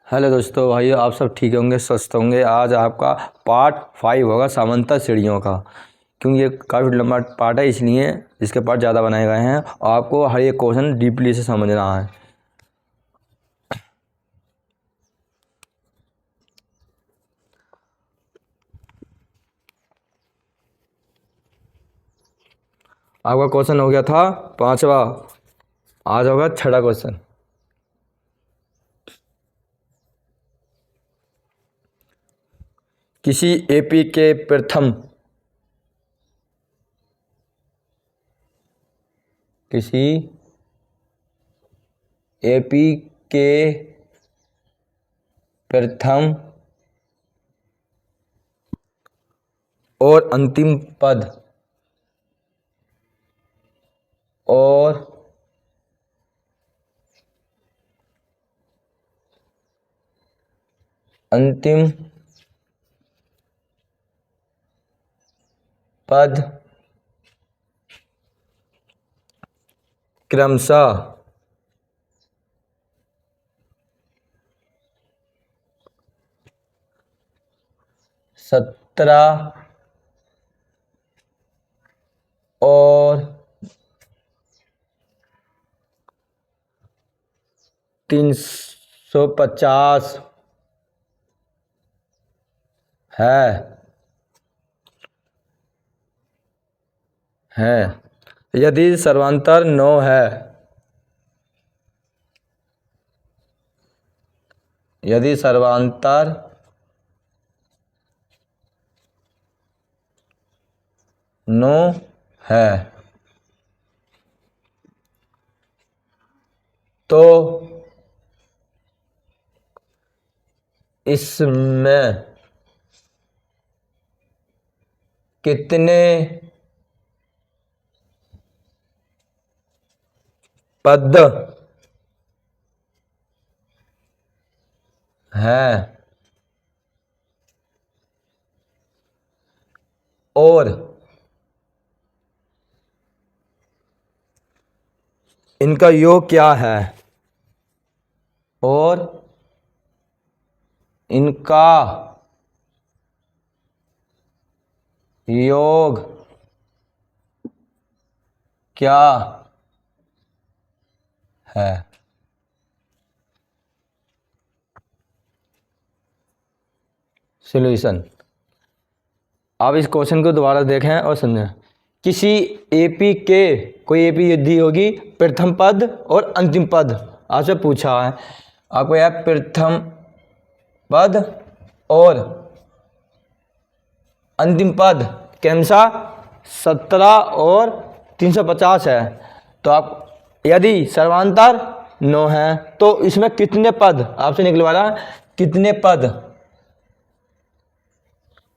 Hello दोस्तों भाइयों, आप सब ठीक होंगे, स्वस्थ होंगे। आज आपका पार्ट 5 होगा समांतर श्रेणियों का, क्योंकि ये काफ़ी लंबा पार्ट है, इसलिए इसके पार्ट ज़्यादा बनाए गए हैं और आपको हर एक क्वेश्चन डीपली से समझना है। आपका क्वेश्चन हो गया था 5वां, आज होगा 6वां क्वेश्चन। किसी एपी के प्रथम और अंतिम पद क्रमशः 17 और 350 है। यदि सर्वांतर 9 है, तो इसमें कितने पद हैं और इनका योग क्या है? सॉल्यूशन। आप इस क्वेश्चन को दोबारा देखें और समझें। किसी एपी के, कोई एपी दी होगी, प्रथम पद और अंतिम पद आपसे पूछा है। आपको यह प्रथम पद और अंतिम पद क्रमशः 17 और 350 है। तो आप यदि सर्वांतर 9 है तो इसमें कितने पद आपसे निकलवा रहा है, कितने पद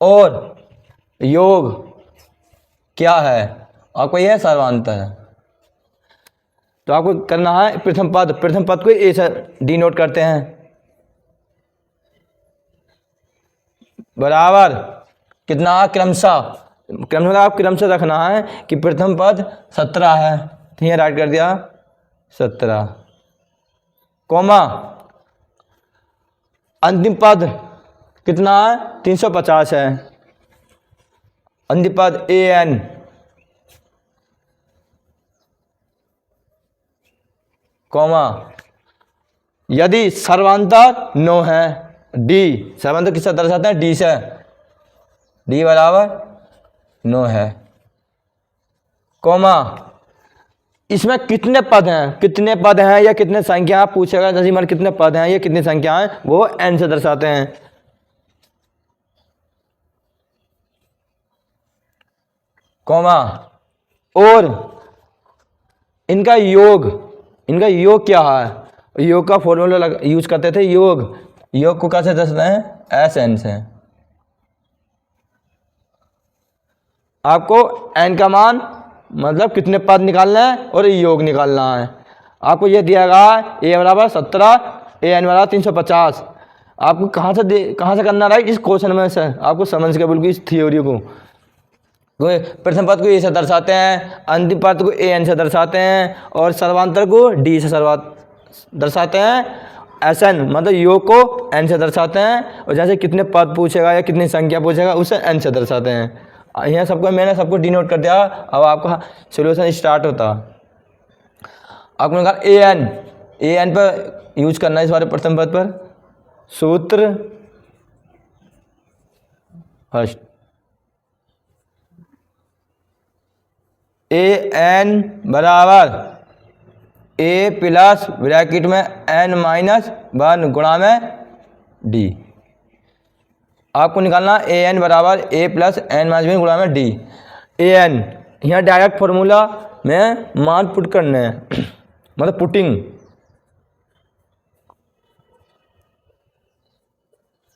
और योग क्या है, आपको यह सर्वांतर है। तो आपको करना है प्रथम पद को ऐसे डिनोट करते हैं, बराबर कितना क्रमशः आप क्रमशः रखना है कि प्रथम पद 17 है, तो यहाँ राइट कर दिया 17, कॉमा अंतिम पद कितना है, 350 है। अंतिम पद an, कॉमा यदि सर्वांतर 9 है, डी सर्वांतर किससे दर्शाते हैं, डी से, डी बराबर 9 है, कॉमा इसमें कितने पद हैं या कितने संख्या पूछेगा, जैसे मान कितने पद हैं या कितनी संख्या हैं, वो n से दर्शाते हैं, कॉमा और इनका योग क्या है। योग का फॉर्मूला यूज करते थे, योग को कैसे दर्शाते हैं, SN से। आपको n का मान मतलब कितने पद निकालना है और योग निकालना है। आपको ये दिया गया a बराबर 17, an बराबर 350। आपको कहाँ से करना रहा है, इस क्वेश्चन में से आपको समझ के बिल्कुल इस थ्योरी को। प्रथम पद को ए से दर्शाते हैं, अंतिम पद को an से दर्शाते हैं और सर्वांतर को d से दर्शाते हैं। एस एन मतलब योग को एन से दर्शाते हैं, और जैसे कितने पद पूछेगा या कितनी संख्या पूछेगा उसे एन से दर्शाते हैं। यहाँ सबको मैंने सबको डिनोट कर दिया। अब आपका सोल्यूशन स्टार्ट होता। आपको कहा ए एन पर यूज करना है इस बारे प्रथम पद पर। सूत्र फर्स्ट, ए एन बराबर ए प्लस ब्रैकेट में एन माइनस 1 गुणा में डी। आपको निकालना ए एन बराबर ए प्लस एन माइनस 1 गुणा में डी। ए एन यहाँ डायरेक्ट फॉर्मूला में मान पुट करने हैं मतलब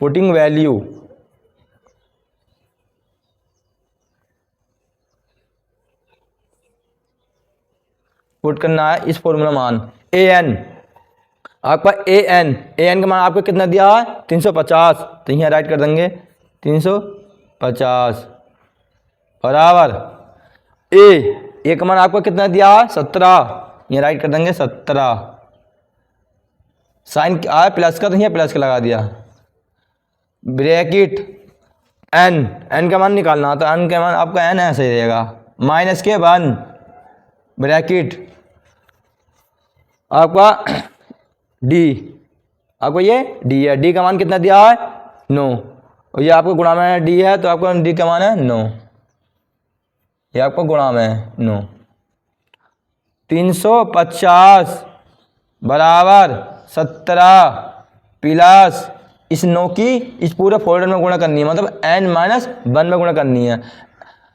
पुटिंग वैल्यू। पुट करना है इस फॉर्मूला मान ए एन। आपका ए एन का मान आपको कितना दिया है 350, तो यहाँ राइट कर देंगे 350 बराबर ए का मान आपको कितना दिया है 17, यहाँ राइट कर देंगे 17। साइन आया प्लस का तो यहाँ प्लस का लगा दिया। ब्रैकेट एन का मान निकालना, तो एन का मान आपका एन ऐसे ही रहेगा माइनस के 1 ब्रैकेट आपका डी। आपको ये डी है, डी का मान कितना दिया है 9, और ये आपको गुणा में डी है तो आपको डी का मान है 9, ये आपको गुणा में है 9। 350 बराबर 17 प्लस इस 9 की इस पूरे फोल्डर में गुणा करनी है, मतलब n माइनस 1 में गुणा करनी है।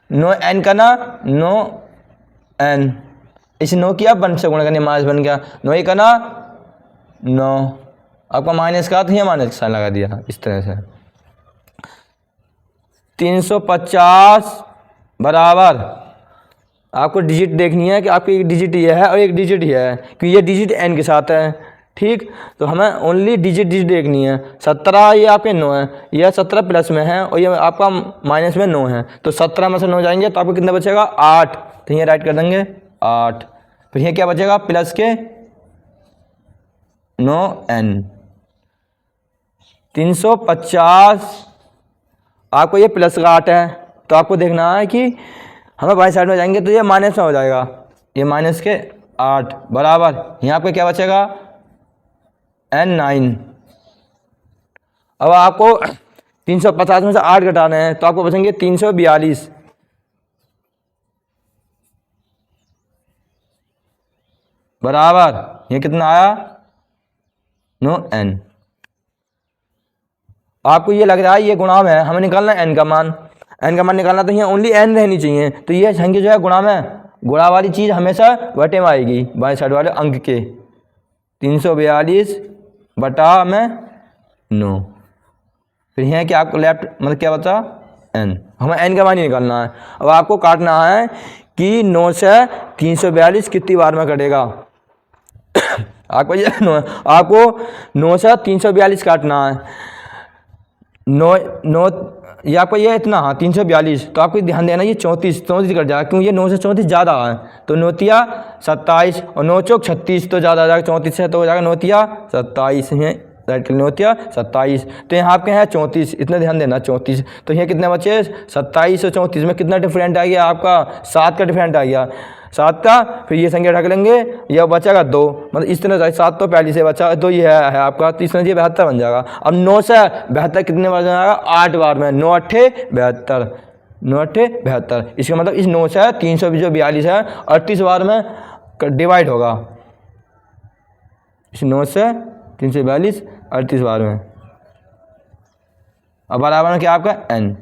9 n का ना 9 n, इस 9 की आप 1 से गुणा करनी है, माइनस 1 का 9 का ना 9, आपका माइनस का तो यहाँ माइनस साइन लगा दिया इस तरह से। 350 बराबर आपको डिजिट देखनी है कि आपकी एक डिजिट ये है और एक डिजिट ये है, क्योंकि ये डिजिट n के साथ है, ठीक। तो हमें ओनली डिजिट देखनी है। 17 ये आपके 9 है, यह 17 प्लस में है और ये आपका माइनस में 9 है, तो 17 में से 9 जाएंगे तो आपको कितना बचेगा 8, तो ये राइट कर देंगे 8। फिर ये क्या बचेगा प्लस के 9n। 350 आपको ये प्लस का 8 है, तो आपको देखना है कि हमें बाई साइड में जाएंगे तो ये माइनस में हो जाएगा, ये माइनस के 8 बराबर यहाँ पे क्या बचेगा n9। अब आपको 350 में से 8 घटाने हैं तो आपको बचेंगे 342 बराबर ये कितना आया 9n। आपको ये लग रहा है ये गुणा में है, हमें निकालना है n का मान निकालना, तो यहाँ ओनली n रहनी चाहिए, तो ये संख्या जो है गुणा में, गुणा वाली चीज़ हमेशा बटे में आएगी बाएं साइड वाले अंक के। 342 बटा में 9, फिर यहाँ क्या आपको लेफ्ट मतलब क्या बचा n, हमें n का मान ही निकालना है। अब आपको काटना है कि 9 से 342 कितनी बार में कटेगा। आपको ये आपको 9 से 342 काटना है। 9 ये आपको ये इतना 342, तो आपको ध्यान देना ये 34 कट जाएगा, क्योंकि ये 9 से 34 ज़्यादा है, तो 9 27 और 9 चौक 36, तो ज़्यादा आ जाएगा 34 से, तो हो जाएगा 9 27 है राइट कर 9 27, तो यहाँ आपके हैं 34, इतना ध्यान देना 34। तो ये कितने बचे 27 और 34 में कितना डिफरेंट आ गया आपका 7 का डिफरेंट आ गया 7 का। फिर ये संख्या ढक लेंगे, यह बचेगा 2, मतलब इस तरह 7 तो पहले से बचा, तो ये है आपका, तो इस तरह ये 72 बन जाएगा। अब 9 से 72 कितने बार जाएगा 8 बार में, 9 8 72, 9 8 72, इसका मतलब इस 9 से 342 है 38 बार में डिवाइड होगा, इस 9 से 342 38 बार में। अब बराबर में क्या आपका n।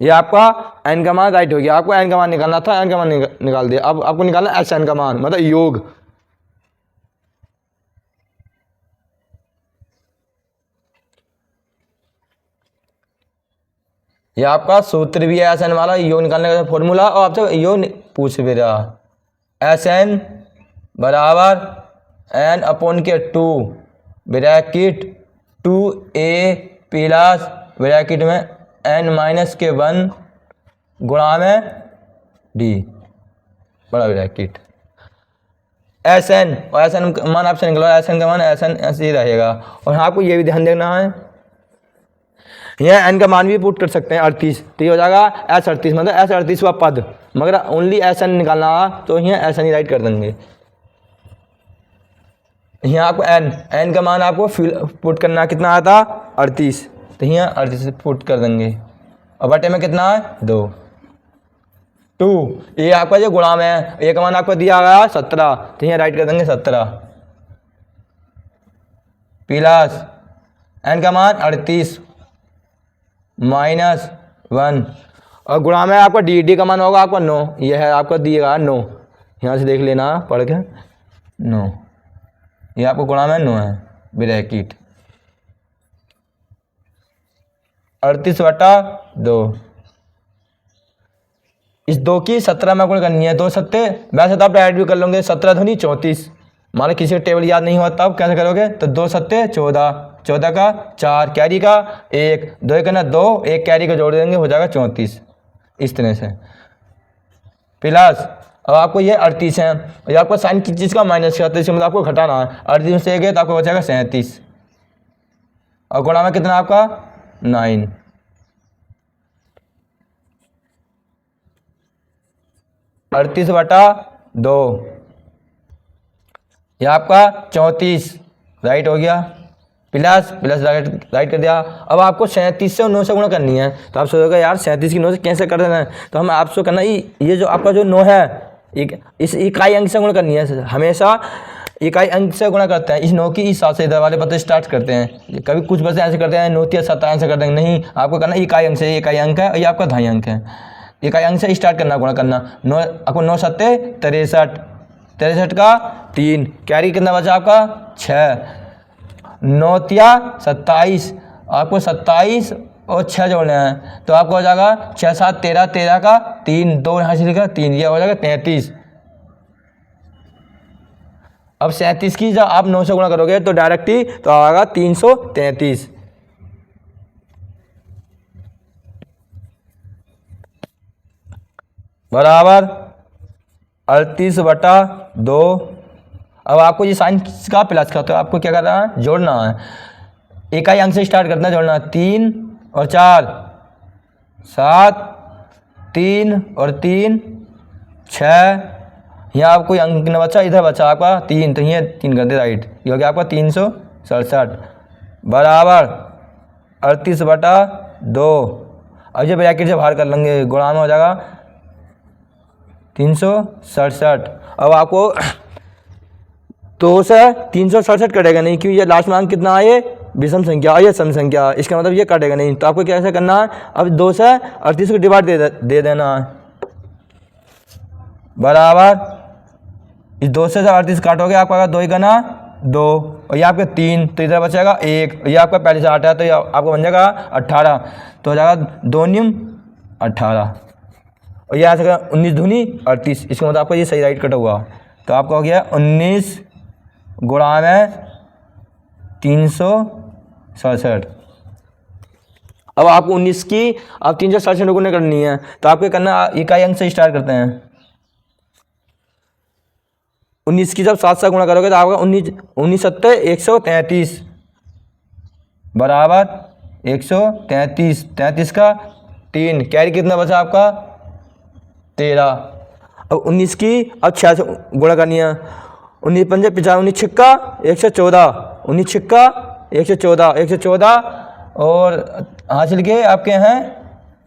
ये आपका n का मान राइट हो गया। आपको n का मान निकालना था, n का मान निकाल दिया। अब आपको निकालना है SN का मान, मतलब योग। ये आपका सूत्र भी है SN वाला, योग निकालने का फॉर्मूला, और आपसे योग पूछ भी रहा। SN बराबर n अपॉन के 2 ब्रैकेट 2a प्लस ब्रैकेट में n माइनस के 1 गुणा में डी बड़ा ब्रैकेट एस एन, और एस एन का मान आपसे निकला, एस एन का मान एस एन ऐसे ही रहेगा। और हाँ आपको ये भी ध्यान देना है, यह एन का मान भी पुट कर सकते हैं 38, तो ये हो जाएगा एस 38, मतलब एस 38वां पद, मगर ओनली एस एन निकालना तो यहाँ एस एन ही राइट कर देंगे। यहाँ आपको एन का मान आपको पुट करना कितना आया था 38, तो यहाँ 38 पुट कर देंगे, और बटे में कितना है 2। ये आपका जो गुणा में है, ये का मान आपको दिया गया 17, तो यहाँ राइट कर देंगे 17 प्लस एन का मान 38 -1, और गुणा में आपका डी का मान होगा आपका 9, यह है आपका दिएगा 9, यहाँ से देख लेना पढ़ के 9, ये आपको गुणा में 9 है ब्रैकेट 38/2। इस 2 की 17 में गुण करनी है, 2 सत्ते, वैसे तो आप डायरेक्ट भी कर लोगे, 17 दूनी 34, मान लो किसी का टेबल याद नहीं होता तब कैसे करोगे, तो 2 सत्ते 14, 14 का 4, कैरी का 1, 2 का ना 2, 1 कैरी का जोड़ देंगे, हो जाएगा 34, इस तरह से प्लस। अब आपको ये 38 है, और ये आपको साइन किस चीज़ का माइनस का, तो इसमें मतलब आपको घटाना है, 38 से 1 है तो आपको बचेगा 37, और गुणा में कितना आपका 9, 38/2, यह आपका 34 राइट हो गया, प्लस राइट कर दिया। अब आपको 37 से 9 से गुणा करनी है, तो आप सोचोगे यार 37 की 9 से कैसे कर देना है, तो हम आपसे करना ये जो आपका जो 9 है इस इकाई अंक से गुणा करनी है, हमेशा इकाई अंक से गुणा करते हैं, इस 9 की इस साथ से इधर वाले पते स्टार्ट करते हैं, कभी कुछ बच्चे ऐसे करते हैं 9 या 27 से कर देंगे, नहीं आपको करना इकाई अंक से, इकाई अंक है और ये आपका दहाई अंक है, इकाई अंक से स्टार्ट करना गुणा करना। 9 आपको 9 सत्ते 63, 63 का 3, कैरी कितना बचा आपका 6, 9 तिया 27, आपको 27 और 6 जोड़ने हैं, तो आपको हो जाएगा 6 7 13, 13 का 3, 2 यहाँ से लिखा 3, यह हो जाएगा 33। अब 37 की जब आप 9 से गुणा करोगे तो डायरेक्ट ही तो आएगा 333 बराबर 38/2। अब आपको ये साइन का प्लस का, तो आपको क्या करना है जोड़ना है, इकाई अंक से स्टार्ट करना है जोड़ना, 3 और 4 7, 3 और 3 6, यहाँ आपको अंक कितना बचा, इधर बचा आपका 3, तो ये 3 कर दे राइट, ये हो गया आपका 367 बराबर 38/2। अब ये ब्रैकेट से बाहर कर लेंगे, गुणा में हो जाएगा 367। अब आपको 2 से 367 कटेगा नहीं, क्योंकि ये लास्ट में अंक कितना है, ये विषम संख्या और ये सम संख्या, इसका मतलब ये कटेगा नहीं, तो आपको कैसे करना है, अब 2 से 38 को डिवाइड दे देना है बराबर, इस 2 से 38 काटोगे आपका 2 ही गना 2, और ये आपके 3, तो इधर बचेगा 1, और ये आपका पहले से 8 है, तो ये आपको बन जाएगा 18, तो हो जाएगा 2 न्यूम 18, और ये आ सकेगा 19 दूनी 38, इसका मतलब आपको ये सही राइट कटा हुआ, तो आपका हो गया 19 गुणा में 367। अब आपको 19 की अब 367 गुना करनी है, तो आपको करना इकाई अंक से स्टार्ट करते हैं, 19 की जब 7 से गुणा करोगे तो आपका 19 सत्ते 133 बराबर 133, 33 का 3, कैरी कितना बचा आपका 13। अब 19 की अब 6 से गुणा करनी है, 19 पंजे 50, 19 छिक्का 114, 19 छिक्का 114, 114 और हासिल के आपके हैं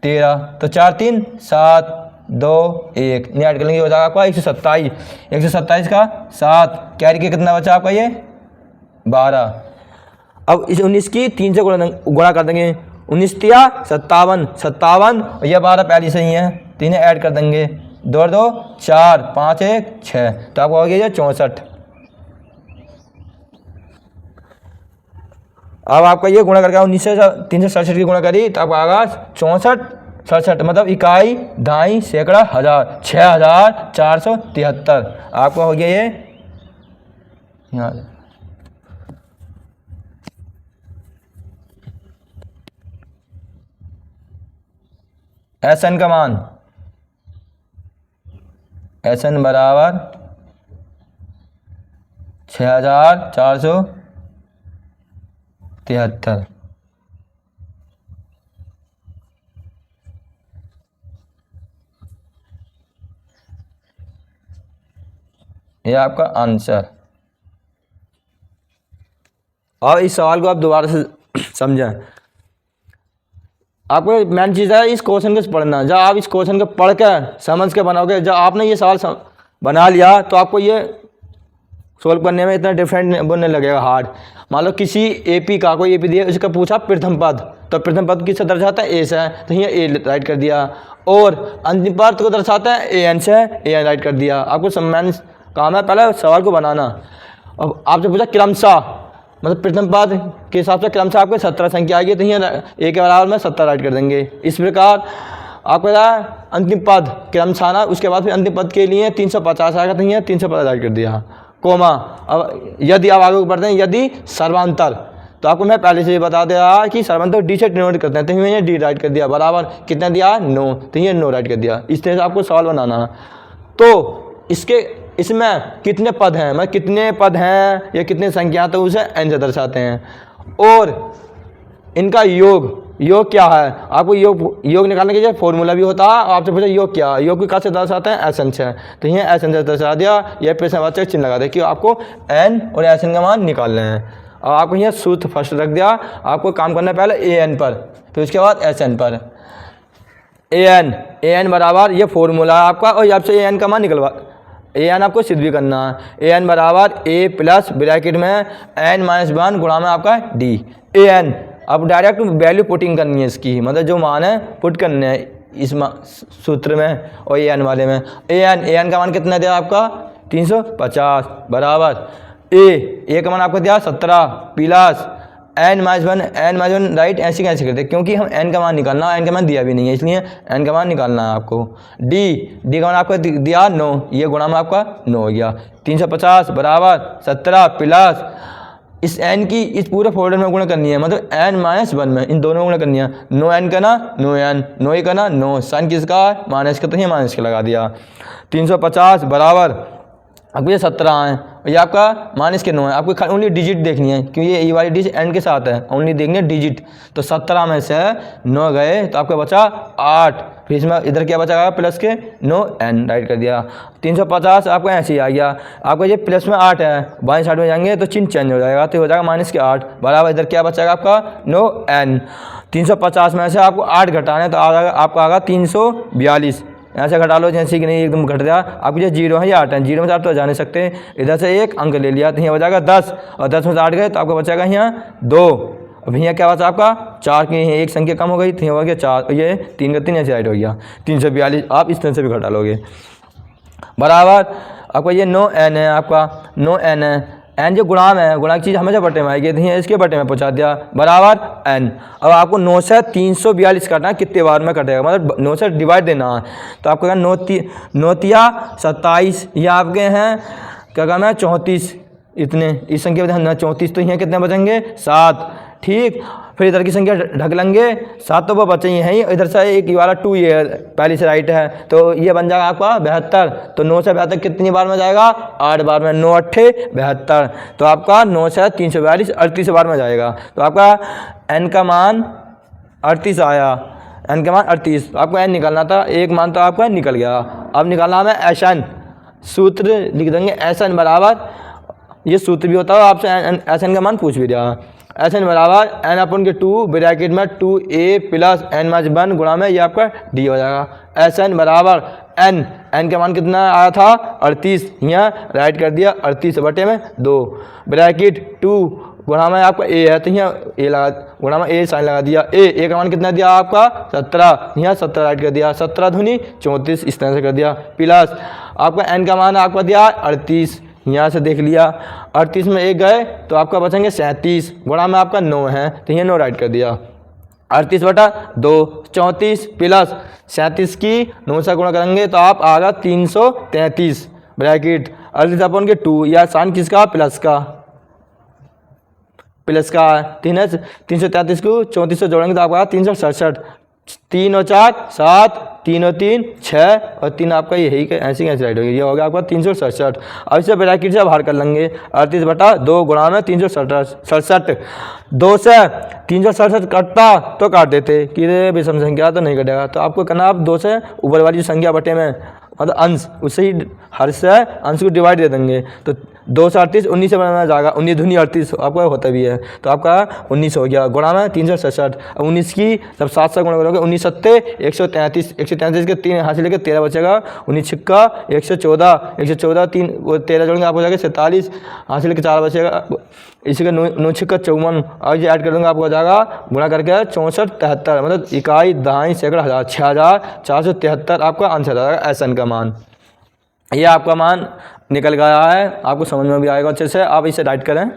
13, तो 4 3 7 2 1 नहीं ऐड कर लेंगे, हो जाएगा आपका 127, 127 का 7, कैरी के कितना बचा आपका ये 12। अब इस 19 की 3 से गुणा कर देंगे, 19 तिया 57, 57 और यह 12 पहली से ही है, तीन ऐड कर देंगे, 2 2 4 5 1 6, तो आपको हो गया ये 64। अब आपका ये गुणा करके 19 से 367 की गुणा करी तो आपको आएगा 64 67, मतलब इकाई दाई सैकड़ा हज़ार 6473, आपका हो गया ये यहाँ एस एन का मान एस एन बराबर 6473। ये आपका आंसर। और इस सवाल को आप दोबारा से समझें। आपको मेन चीज़ है इस क्वेश्चन को पढ़ना। जब आप इस क्वेश्चन को पढ़ कर समझ के बनाओगे, जब आपने ये सवाल बना लिया तो आपको ये सोल्व करने में इतना डिफरेंट बनने लगेगा हार्ड। मान लो किसी एपी का कोई एपी दिया, उसका पूछा प्रथम पद, तो प्रथम पद किससे दर्शाता है? ए से, तो ये ए राइट कर दिया। और अंतिम पद को दर्शाता है ए एन से, ए एन राइट कर दिया। आपको मेन काम है पहले सवाल को बनाना। अब आपसे पूछा क्रमशः, मतलब प्रथम पद के हिसाब से क्रमशः आपको 17 संख्या आएगी, तो यहाँ ए के बराबर में 17 राइट कर देंगे। इस प्रकार आपको अंतिम पद क्रमशः ना, उसके बाद फिर अंतिम पद के लिए 350 आएगा, तो यहाँ 350 राइट कर दिया, कोमा। अब यदि आप आगे बढ़ते हैं, यदि सर्वांतर, तो आपको मैं पहले से ही बता दिया कि सर्वांतर डी से डिनोट करते हैं, तो ये डी राइट कर दिया, बराबर कितना दिया? 9, तो ये 9 राइट कर दिया। इस तरह से आपको सवाल बनाना। तो इसमें कितने पद हैं, मतलब कितने पद हैं या कितने संख्या, तो उसे एन से दर्शाते हैं। और इनका योग क्या है? आपको योग निकालने के लिए फॉर्मूला भी होता है। आपसे पूछा योग क्या है, योग को कैसे दर्शाते हैं? एस एन से, तो ये एस एन से दर्शा दिया। यह प्रश्नवाचक चिन्ह लगा दिया कि आपको एन और एस एन का मान निकालने हैं। और आपको यहाँ सूत्र फर्स्ट रख दिया। आपको काम करना है पहले ए एन पर, फिर उसके बाद एस एन पर। ए एन बराबर ये फॉर्मूला है आपका, और आपसे ए एन का मान निकलवा, ए एन आपको सिद्ध भी करना है। ए एन बराबर ए प्लस ब्रैकेट में एन माइनस 1 गुणा में आपका डी। ए एन अब डायरेक्ट वैल्यू पुटिंग करनी है इसकी, मतलब जो मान है पुट करने हैं इस सूत्र में और ए एन वाले में। ए एन का मान कितना दिया आपका? 350 बराबर ए का मान आपको दिया 17 प्लस एन माइनस 1 राइट। ऐसे कैसे करते हैं, क्योंकि हम एन का मान निकालना, एन का मान दिया भी नहीं है, इसलिए एन का मान निकालना है आपको। डी का मान आपको दिया 9, ये गुणा में आपका 9 हो गया। 350 बराबर 17 प्लस इस एन की इस पूरे फोल्डर में गुणा करनी है, मतलब एन माइनस 1 में इन दोनों में गुणा करनी है। 9 एन का ना 9 एन, 9 ही का ना 9, साइन किसका? माइनस का, तो ये माइनस का लगा दिया। 350 बराबर आपको ये 17 है, ये आपका माइनस के 9 है। आपको ओनली डिजिट देखनी है, क्योंकि ये वाली डिजिट एंड के साथ है, ओनली देखनी है डिजिट। तो 17 में से 9 गए तो आपका बचा 8, फिर इसमें इधर क्या बचा? प्लस के 9 एन राइट कर दिया। 350 आपको ऐसे ही आ गया। आपका ये प्लस में 8 है, बाएं साइड में जाएंगे तो चिन्ह चेंज हो जाएगा, तो हो जाएगा माइनस के 8 बराबर इधर क्या बचेगा आपका? 9 एन। 350 में से आपको 8 घटाना है, तो आपका आएगा 342। यहाँ से घटा लो, जैसे कि नहीं एकदम घट गया। आपको जो 0 है या 8 है, 0 में से 8 तो जा नहीं सकते, इधर से एक अंक ले लिया, तो यहाँ बचाएगा 10, और 10 में से 8 गए तो आपको बचेगा यहाँ 2। अब यहाँ क्या बचा आपका? 4 की एक संख्या कम हो गई, तो हो गया 4, ये 3 का 3 ऐसे राइट हो गया। 342 आप इस तरह से भी घटा लोगे बराबर। आपका ये 9 एन है, आपका 9 एन है। एन जो गुणाम है, गुणा की चीज़ हमेशा बटे में आएगी, तो यहाँ इसके बटे में पहुँचा दिया बराबर एन। अब आपको 9 से 342 काटना है, कितने बार में कटेगा, मतलब 9 से डिवाइड देना है। तो आपको 9 तिया 27, ये आपके हैं क्या काम है? 34, इतने इस संख्या में 34, तो यहाँ कितने बचेंगे? 7, ठीक। फिर इधर की संख्या ढक लेंगे, 7 तो वो बचे ही हैं ही, इधर से एक वाला 2 ये पहले से राइट है, तो ये बन जाएगा आपका 72। तो 9 से 72 कितनी बार में जाएगा? 8 बार में। 9 8 72, तो आपका 9 से 342 38 बार में जाएगा। तो आपका एन का मान 38 आया, एन का मान 38। आपको एन निकालना था, एक मान तो आपका निकल गया। अब निकालना हमें एस एन, सूत्र लिख देंगे एस एन बराबर, ये सूत्र भी होता है, आपसे एस एन का मान पूछ भी दिया। एस एन बराबर एन अपन के 2 ब्रैकेट में 2a प्लस एन माइनस 1 गुणा में ये आपका डी हो जाएगा। एस एन बराबर एन का मान कितना आया था? 38, यहाँ राइट कर दिया 38 बटे में 2 ब्रैकेट 2 गुणा में आपका ए है, तो यहाँ ए लगा, गुणा में ए साइन लगा दिया। ए का मान कितना दिया आपका? 17, यहाँ 17 राइट कर दिया। 17 दूनी 34, इस तरह से कर दिया। प्लस आपका एन का मान आपका दिया 38, यहाँ से देख लिया, 38 में एक गए तो आपका बचेंगे 37, गुणा में आपका 9 है, तो ये 9 राइट कर दिया। 38 बटा 2 34 प्लस 37 की 9 से गुणा करेंगे तो आप आएगा 333 ब्रैकेट 38 अपन के 2, या साइन किसका? प्लस का, प्लस का 333 को 34 से जोड़ेंगे तो आपका 367, 3 और 4 7, 3 और 3 6 और 3 आपका यही ऐसी कैसे राइट होगी, ये हो गया आपका 367। अब इसे ब्रैकेट से बाहर कर लेंगे, 38/2 गुणा में 367। 2 से 367 कटता तो काट देते कि रे विषम संख्या तो नहीं कटेगा, तो आपको करना आप 2 से ऊपर वाली संख्या बटे में मतलब अंश, उससे ही हर से अंश को डिवाइड दे देंगे। तो 2 से 38 19 से बनाना जाएगा, 19 दूनी 38 आपका होता भी है, तो आपका 19 हो गया गुणा में 367। अब 19 की जब 7 से गुणा करोगे 19 सत्ते 133, 133 के 3 यहाँ से लेकर 13 बचेगा, 19 छिक्का 114, 114 3 वो 13 जोड़ेंगे आपको हो जाएगा 47, यहाँ से लेकर 4 बचेगा, इसी का 9 छिक्का 54, और ये ऐड कर दूँगा आपको हो जाएगा गुणा करके 64 73, मतलब इकाई दहाई सैकड़ा हज़ार 6473 आपका आंसर आ जाएगा एस एन का मान। ये आपका मान निकल गया है, आपको समझ में भी आएगा अच्छे से, आप इसे राइट करें।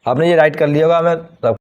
आपने ये राइट कर लिया होगा, मैं